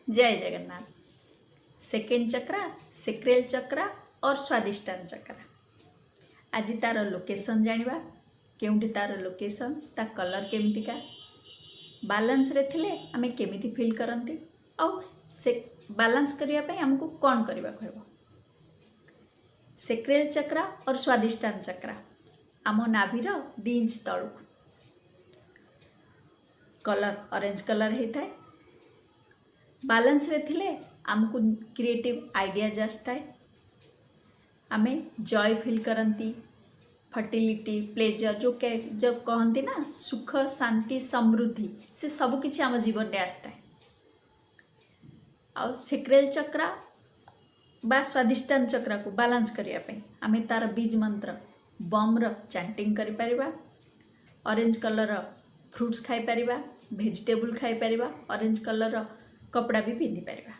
जय जगन्नाथ। सेकेंड चक्रा सेक्रेल चक्रा और स्वादिष्टान चक्रा। आज तार लोकेशन जानिबा केउंठी तार लोकेशन ता कलर केमतिका बैलेंस रे थिले आमे केमिति फील करंती आउ से बैलेंस करिया पई हमकु कोन करबा कहबो। सेक्रेल चक्रा और स्वादिष्टान चक्रा आमो नाभिर 2 इंच तळु कलर ऑरेंज कलर हेताए। बैलेंस रे थिले आमको क्रिएटिव आइडिया जास्ताए। आमे जॉय फील करंती, फर्टिलिटी, प्लेजर जो कहती ना सुख शांति समृद्धि से सब किछि आम जीवन में आसताए। आ सेक्रेल चक्रा बा स्वादिष्टान चक्रा को बैलेंस करिया पे आमे तार बीज मंत्र बम र चैंटिंग करि परिबा। ऑरेंज कलर फ्रूट्स खाई परिबा, वेजिटेबल खाई परिबा, ऑरेंज कलर कपड़ा भी पिंधि परिबा।